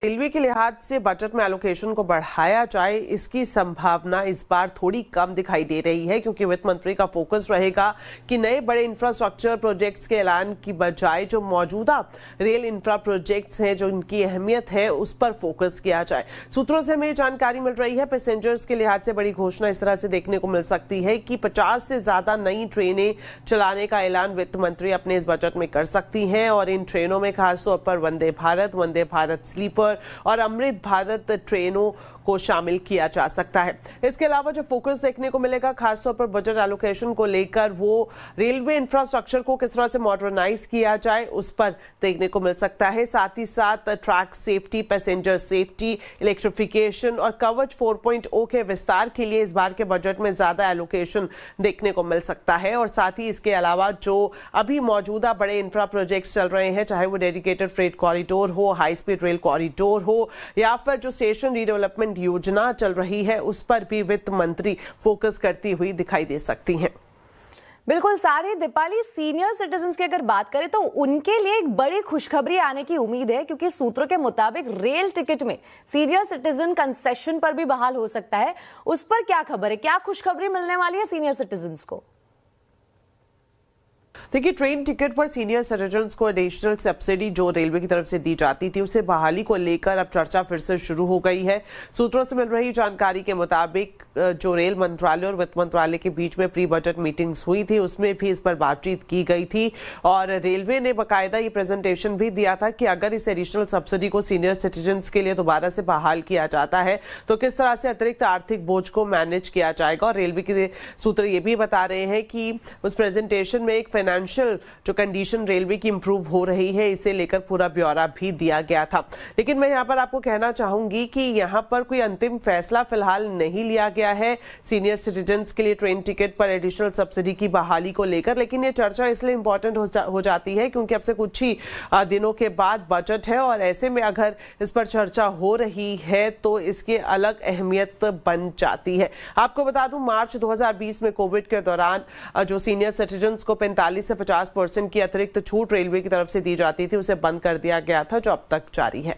Railway के लिहाज से बजट में एलोकेशन को बढ़ाया जाए, इसकी संभावना इस बार थोड़ी कम दिखाई दे रही है, क्योंकि वित्त मंत्री का फोकस रहेगा कि नए बड़े इंफ्रास्ट्रक्चर प्रोजेक्ट्स के ऐलान की बजाय जो मौजूदा रेल इंफ्रा प्रोजेक्ट्स हैं, जो इनकी अहमियत है, उस पर फोकस किया जाए। सूत्रों से हमें जानकारी मिल रही है, पैसेंजर्स के लिहाज से बड़ी घोषणा इस तरह से देखने को मिल सकती है कि 50 से ज्यादा नई ट्रेनें चलाने का ऐलान वित्त मंत्री अपने इस बजट में कर सकती हैं, और इन ट्रेनों में खासतौर पर वंदे भारत स्लीपर और अमृत भारत ट्रेनों को शामिल किया जा सकता है। इसके अलावा जो फोकस देखने को मिलेगा खासतौर पर बजट एलोकेशन को लेकर, वो रेलवे इंफ्रास्ट्रक्चर को किस तरह से मॉडर्नाइज किया जाए उस पर देखने को मिल सकता है। साथ ही साथ track safety, passenger safety, electrification और कवच 4.0 के विस्तार के लिए इस बार के बजट में ज्यादा एलोकेशन देखने को मिल सकता है। और साथ ही इसके अलावा जो अभी मौजूदा बड़े इंफ्रा प्रोजेक्ट्स चल रहे हैं, चाहे वो डेडिकेटेड फ्रेट कॉरिडोर हो, हाई स्पीड रेल कॉरिडोर हो, या फिर जो स्टेशन रीडेवलपमेंट योजना चल रही है, उस पर भी वित्त मंत्री फोकस करती हुई दिखाई दे सकती हैं। बिल्कुल। सारे दीपाली, सीनियर सिटीजन्स की अगर बात करें तो उनके लिए एक बड़ी खुशखबरी आने की उम्मीद है, क्योंकि सूत्रों के मुताबिक रेल टिकट में सीनियर सिटीजन कंसेशन पर भी बहाल हो सकता है। उस पर क्या खबर है, क्या खुशखबरी मिलने वाली है सीनियर सिटीजन्स को? देखिए, ट्रेन टिकट पर सीनियर सिटीजन्स को एडिशनल सब्सिडी जो रेलवे की तरफ से दी जाती थी, उसे बहाली को लेकर अब चर्चा फिर से शुरू हो गई है। सूत्रों से मिल रही जानकारी के मुताबिक जो रेल मंत्रालय और वित्त मंत्रालय के बीच में प्री बजट मीटिंग्स हुई थी, उसमें भी इस पर बातचीत की गई थी, और रेलवे ने बाकायदा ये प्रेजेंटेशन भी दिया था कि अगर इस एडिशनल सब्सिडी को सीनियर सिटीजन्स के लिए दोबारा से बहाल किया जाता है तो किस तरह से अतिरिक्त आर्थिक बोझ को मैनेज किया जाएगा। और रेलवे के सूत्र ये भी बता रहे हैं कि उस प्रेजेंटेशन में एक फाइनेंशियल जो कंडीशन रेलवे की इंप्रूव हो रही है, इसे लेकर पूरा ब्यौरा भी दिया गया था। लेकिन मैं यहाँ पर आपको कहना चाहूंगी कि यहाँ पर कोई अंतिम फैसला फिलहाल नहीं लिया गया है सीनियर सिटीजन्स के लिए ट्रेन टिकट पर एडिशनल सब्सिडी की बहाली को लेकर। लेकिन ये चर्चा इसलिए इंपॉर्टेंट हो जाती है क्योंकि अब से कुछ ही दिनों के बाद बजट है, और ऐसे में अगर इस पर चर्चा हो रही है तो इसकी अलग अहमियत बन जाती है। आपको बता दूं, मार्च 2020 में कोविड के दौरान जो सीनियर सिटीजन्स को 45 से 50% की अतिरिक्त छूट रेलवे की तरफ से दी जाती थी, उसे बंद कर दिया गया था, जो अब तक जारी है।